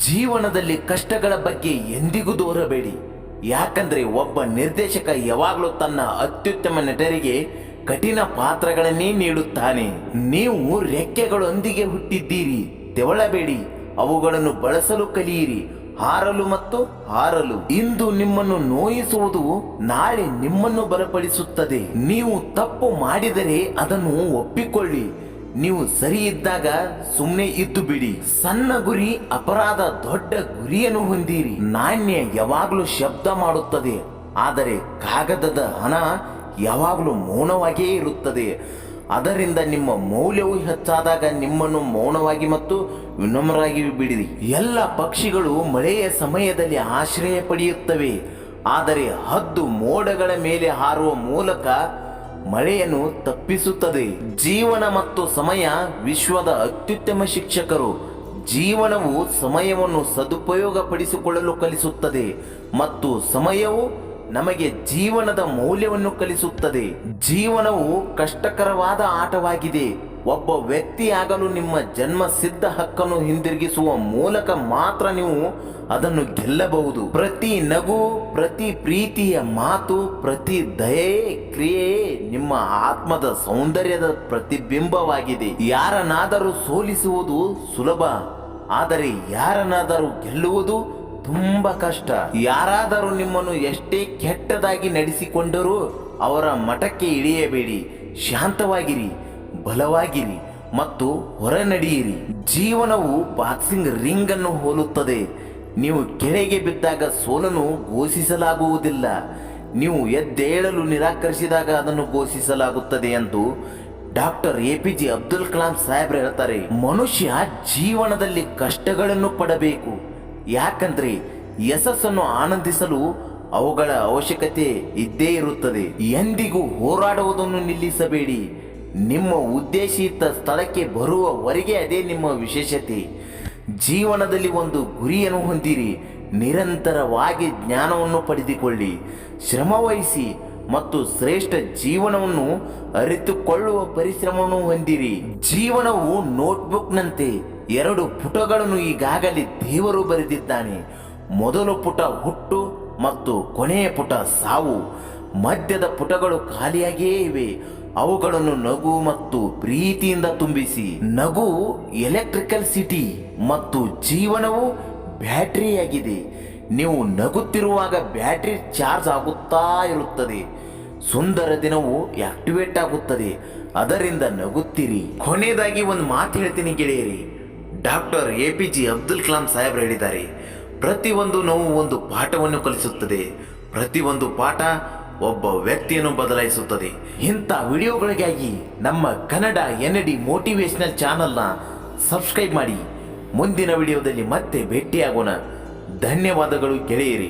ಜೀವನದಲ್ಲಿ ಕಷ್ಟಗಳ ಬಗ್ಗೆ ಎಂದಿಗೂ ದೂರಬೇಡಿ. ಯಾಕಂದ್ರೆ ಒಬ್ಬ ನಿರ್ದೇಶಕ ಯಾವಾಗಲೂ ತನ್ನ ಅತ್ಯುತ್ತಮ ನಟರಿಗೆ ಕಠಿಣ ಪಾತ್ರಗಳನ್ನೇ ನೀಡುತ್ತಾನೆ. ನೀವು ರೆಕ್ಕೆಗಳೊಂದಿಗೆ ಹುಟ್ಟಿದ್ದೀರಿ, ತೆವಳಬೇಡಿ. ಅವುಗಳನ್ನು ಬಳಸಲು ಕಲಿಯಿರಿ, ಹಾರಲು ಮತ್ತು ಹಾರಲು. ಇಂದು ನಿಮ್ಮನ್ನು ನೋಯಿಸುವುದು ನಾಳೆ ನಿಮ್ಮನ್ನು ಬಲಪಡಿಸುತ್ತದೆ. ನೀವು ತಪ್ಪು ಮಾಡಿದರೆ ಅದನ್ನು ಒಪ್ಪಿಕೊಳ್ಳಿ. ನೀವು ಸರಿ ಇದ್ದಾಗ ಸುಮ್ಮನೆ ಇದ್ದು ಬಿಡಿ. ಸಣ್ಣ ಗುರಿ ಅಪರಾಧ, ದೊಡ್ಡ ಗುರಿಯನ್ನು ಹೊಂದಿರಿ. ನಾಣ್ಯ ಯಾವಾಗಲೂ ಶಬ್ದ ಮಾಡುತ್ತದೆ, ಆದರೆ ಕಾಗದದ ಹಣ ಯಾವಾಗಲೂ ಮೌನವಾಗಿಯೇ ಇರುತ್ತದೆ. ಅದರಿಂದ ನಿಮ್ಮ ಮೌಲ್ಯವು ಹೆಚ್ಚಾದಾಗ ನಿಮ್ಮನ್ನು ಮೌನವಾಗಿ ಮತ್ತು ವಿನಮ್ರರಾಗಿ ಬಿಡಿರಿ. ಎಲ್ಲ ಪಕ್ಷಿಗಳು ಮಳೆಯ ಸಮಯದಲ್ಲಿ ಆಶ್ರಯ ಪಡೆಯುತ್ತವೆ, ಆದರೆ ಹದ್ದು ಮೋಡಗಳ ಮೇಲೆ ಹಾರುವ ಮೂಲಕ ಮಳೆಯನ್ನು ತಪ್ಪಿಸುತ್ತದೆ. ಜೀವನ ಮತ್ತು ಸಮಯ ವಿಶ್ವದ ಅತ್ಯುತ್ತಮ ಶಿಕ್ಷಕರು. ಜೀವನವು ಸಮಯವನ್ನು ಸದುಪಯೋಗಪಡಿಸಿಕೊಳ್ಳಲು ಕಲಿಸುತ್ತದೆ ಮತ್ತು ಸಮಯವು ನಮಗೆ ಜೀವನದ ಮೌಲ್ಯವನ್ನು ಕಲಿಸುತ್ತದೆ. ಜೀವನವು ಕಷ್ಟಕರವಾದ ಆಟವಾಗಿದೆ. ಒಬ್ಬ ವ್ಯಕ್ತಿಯಾಗಲು ನಿಮ್ಮ ಜನ್ಮ ಸಿದ್ಧ ಹಕ್ಕನ್ನು ಹಿಂದಿರುಗಿಸುವ ಮೂಲಕ ಮಾತ್ರ ನೀವು ಅದನ್ನು ಗೆಲ್ಲಬಹುದು. ಪ್ರತಿ ನಗು, ಪ್ರತಿ ಪ್ರೀತಿಯ ಮಾತು, ಪ್ರತಿ ದಯೆ ಕ್ರಿಯೆ ನಿಮ್ಮ ಆತ್ಮದ ಸೌಂದರ್ಯದ ಪ್ರತಿಬಿಂಬವಾಗಿದೆ. ಯಾರನ್ನಾದರೂ ಸೋಲಿಸುವುದು ಸುಲಭ, ಆದರೆ ಯಾರನ್ನಾದರೂ ಗೆಲ್ಲುವುದು ತುಂಬಾ ಕಷ್ಟ. ಯಾರಾದರೂ ನಿಮ್ಮನ್ನು ಎಷ್ಟೇ ಕೆಟ್ಟದಾಗಿ ನಡೆಸಿಕೊಂಡರೂ ಅವರ ಮಠಕ್ಕೆ ಇಳಿಯಬೇಡಿ. ಶಾಂತವಾಗಿರಿ, ಬಲವಾಗಿರಿ ಮತ್ತು ಹೊರನಡೆಯಿರಿ. ಜೀವನವು ಬಾಕ್ಸಿಂಗ್ ರಿಂಗ್ ಅನ್ನು ಹೋಲುತ್ತದೆ. ನೀವು ಕೆಳಗೆ ಬಿದ್ದಾಗ ಸೋಲನ್ನು ಘೋಷಿಸಲಾಗುವುದಿಲ್ಲ, ನೀವು ಎದ್ದೇಳಲು ನಿರಾಕರಿಸಿದಾಗ ಅದನ್ನು ಘೋಷಿಸಲಾಗುತ್ತದೆ ಎಂದು ಡಾಕ್ಟರ್ APJ ಅಬ್ದುಲ್ ಕಲಾಂ ಸಾಹೇಬ್ರು ಹೇಳ್ತಾರೆ. ಮನುಷ್ಯ ಜೀವನದಲ್ಲಿ ಕಷ್ಟಗಳನ್ನು ಪಡಬೇಕು, ಯಾಕಂದ್ರೆ ಯಶಸ್ಸನ್ನು ಆನಂದಿಸಲು ಅವುಗಳ ಅವಶ್ಯಕತೆ ಇದ್ದೇ ಇರುತ್ತದೆ. ಎಂದಿಗೂ ಹೋರಾಡುವುದನ್ನು ನಿಲ್ಲಿಸಬೇಡಿ. ನಿಮ್ಮ ಉದ್ದೇಶಿತ ಸ್ಥಳಕ್ಕೆ ಬರುವವರೆಗೆ ಅದೇ ನಿಮ್ಮ ವಿಶೇಷತೆ. ಜೀವನದಲ್ಲಿ ಒಂದು ಗುರಿಯನ್ನು ಹೊಂದಿರಿ, ನಿರಂತರವಾಗಿ ಜ್ಞಾನವನ್ನು ಪಡೆದುಕೊಳ್ಳಿ, ಶ್ರಮವಹಿಸಿ ಮತ್ತು ಶ್ರೇಷ್ಠ ಜೀವನವನ್ನು ಅರಿತುಕೊಳ್ಳುವ ಪರಿಶ್ರಮವನ್ನು ಹೊಂದಿರಿ. ಜೀವನವು ನೋಟ್ಬುಕ್ನಂತೆ. 2 ಪುಟಗಳನ್ನು ಈಗಾಗಲೇ ದೇವರು ಬರೆದಿದ್ದಾನೆ. ಮೊದಲ ಪುಟ ಹುಟ್ಟು ಮತ್ತು ಕೊನೆಯ ಪುಟ ಸಾವು. ಮಧ್ಯದ ಪುಟಗಳು ಖಾಲಿಯಾಗಿಯೇ ಇವೆ. ಅವುಗಳನ್ನು ನಗು ಮತ್ತು ಪ್ರೀತಿಯಿಂದ ತುಂಬಿಸಿ. ನಗು ಎಲೆಕ್ಟ್ರಿಕಲ್ ಸಿಟಿ ಮತ್ತು ಜೀವನವು ಬ್ಯಾಟರಿಯಾಗಿದೆ. ನೀವು ನಗುತ್ತಿರುವಾಗ ಬ್ಯಾಟರಿ ಚಾರ್ಜ್ ಆಗುತ್ತಾ ಇರುತ್ತದೆ. ಸುಂದರ ದಿನವು ಆಕ್ಟಿವೇಟ್ ಆಗುತ್ತದೆ. ಅದರಿಂದ ನಗುತ್ತಿರಿ. ಕೊನೆಯದಾಗಿ ಒಂದು ಮಾತು ಹೇಳ್ತೀನಿ ಗೆಳೆಯರಿ. ಡಾಕ್ಟರ್ APJ ಅಬ್ದುಲ್ ಕಲಾಂ ಸಾಹೇಬ್ರು ಹೇಳಿದ್ದಾರೆ, ಪ್ರತಿಯೊಂದು ನೋವು ಒಂದು ಪಾಠವನ್ನು ಕಲಿಸುತ್ತದೆ, ಪ್ರತಿಯೊಂದು ಪಾಠ ಒಬ್ಬ ವ್ಯಕ್ತಿಯನ್ನು ಬದಲಾಯಿಸುತ್ತದೆ. ಇಂಥ ವಿಡಿಯೋಗಳಿಗಾಗಿ ನಮ್ಮ ಕನ್ನಡ ND ಮೋಟಿವೇಶನಲ್ ಚಾನಲ್ನ ಸಬ್ಸ್ಕ್ರೈಬ್ ಮಾಡಿ. ಮುಂದಿನ ವಿಡಿಯೋದಲ್ಲಿ ಮತ್ತೆ ಭೇಟಿಯಾಗೋಣ. ಧನ್ಯವಾದಗಳು ಗೆಳೆಯರಿ.